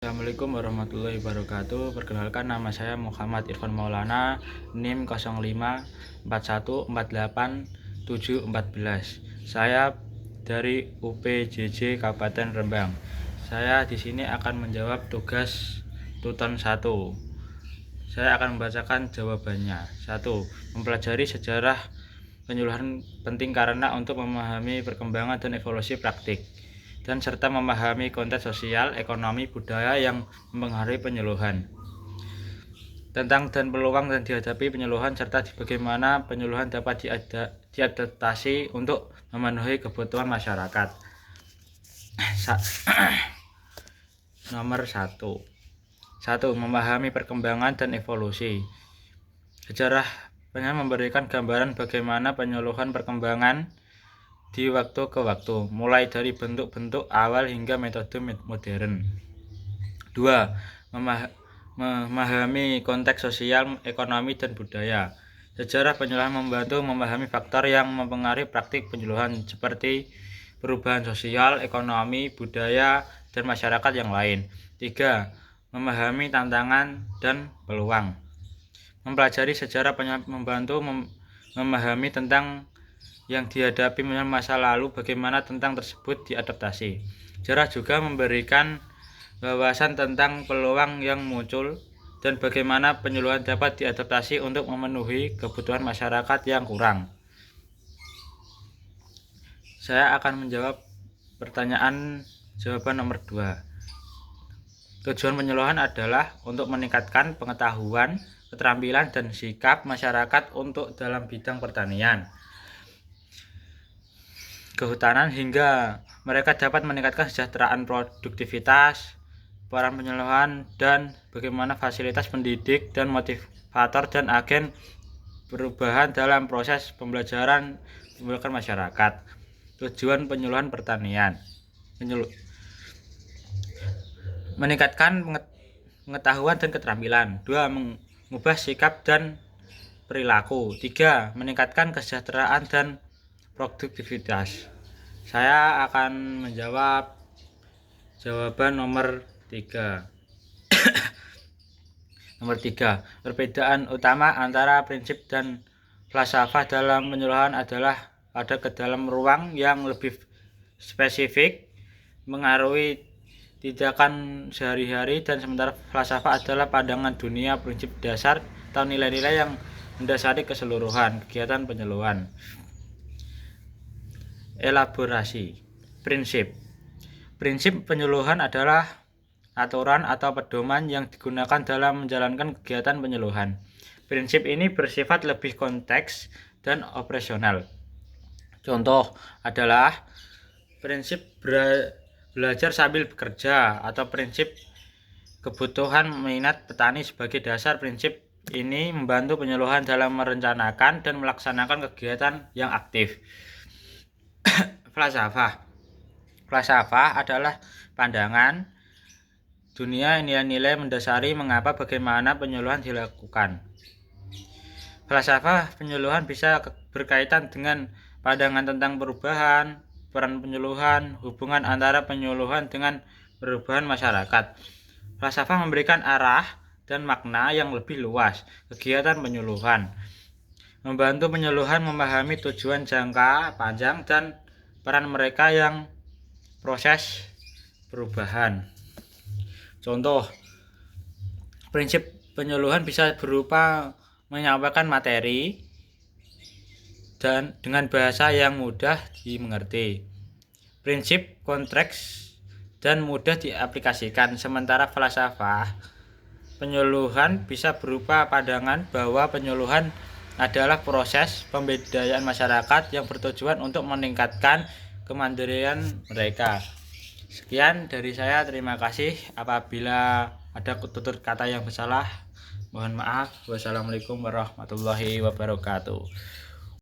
Assalamualaikum warahmatullahi wabarakatuh. Perkenalkan, nama saya Muhammad Irfan Maulana, NIM 0541487714. Saya dari UPJJ Kabupaten Rembang. Saya di sini akan menjawab tugas Tuton 1. Saya akan membacakan jawabannya. 1. Mempelajari sejarah penyuluhan penting karena untuk memahami perkembangan dan evolusi praktik, dan serta memahami konteks sosial, ekonomi, budaya yang mempengaruhi penyuluhan, tentang dan peluang yang dihadapi penyuluhan, serta bagaimana penyuluhan dapat diadaptasi untuk memenuhi kebutuhan masyarakat. Nomor 1. Memahami perkembangan dan evolusi. Sejarah memberikan gambaran bagaimana penyuluhan perkembangan di waktu ke waktu, mulai dari bentuk-bentuk awal hingga metode modern. 2. Memahami konteks sosial, ekonomi, dan budaya. Sejarah penyuluhan membantu memahami faktor yang mempengaruhi praktik penyuluhan seperti perubahan sosial, ekonomi, budaya, dan masyarakat yang lain. 3. Memahami tantangan dan peluang. Mempelajari sejarah membantu memahami tentang yang dihadapi masa lalu, bagaimana tentang tersebut diadaptasi. Sejarah juga memberikan wawasan tentang peluang yang muncul dan bagaimana penyuluhan dapat diadaptasi untuk memenuhi kebutuhan masyarakat yang kurang. Saya akan menjawab pertanyaan jawaban nomor 2. Tujuan penyuluhan adalah untuk meningkatkan pengetahuan, keterampilan, dan sikap masyarakat untuk dalam bidang pertanian, kehutanan, hingga mereka dapat meningkatkan kesejahteraan, produktivitas. Peran penyuluhan dan bagaimana fasilitas pendidik dan motivator dan agen perubahan dalam proses pembelajaran masyarakat. Tujuan penyuluhan pertanian: meningkatkan pengetahuan dan keterampilan. 2. Mengubah sikap dan perilaku. 3. Meningkatkan kesejahteraan dan produktivitas. Saya akan menjawab jawaban nomor 3. Nomor 3. Perbedaan utama antara prinsip dan falsafah dalam penyuluhan adalah ada ke dalam ruang yang lebih spesifik, mengaruhi tindakan sehari-hari, dan sementara falsafah adalah pandangan dunia, prinsip dasar, atau nilai-nilai yang mendasari keseluruhan kegiatan penyuluhan. Elaborasi. Prinsip penyuluhan adalah aturan atau pedoman yang digunakan dalam menjalankan kegiatan penyuluhan. Prinsip ini bersifat lebih konteks dan operasional. Contoh adalah prinsip belajar sambil bekerja atau prinsip kebutuhan minat petani sebagai dasar. Prinsip ini membantu penyuluhan dalam merencanakan dan melaksanakan kegiatan yang aktif. Falsafah adalah pandangan dunia, nilai-nilai mendasari mengapa, bagaimana penyuluhan dilakukan. Falsafah penyuluhan bisa berkaitan dengan pandangan tentang perubahan, peran penyuluhan, hubungan antara penyuluhan dengan perubahan masyarakat. Falsafah memberikan arah dan makna yang lebih luas kegiatan penyuluhan, membantu penyuluhan memahami tujuan jangka panjang dan peran mereka yang proses perubahan. Contoh, prinsip penyuluhan bisa berupa menyampaikan materi dan dengan bahasa yang mudah dimengerti. Prinsip konteks dan mudah diaplikasikan. Sementara falsafah penyuluhan bisa berupa pandangan bahwa penyuluhan adalah proses pemberdayaan masyarakat yang bertujuan untuk meningkatkan kemandirian mereka. Sekian dari saya, terima kasih. Apabila ada tutur kata yang bersalah, mohon maaf. Wassalamualaikum warahmatullahi wabarakatuh.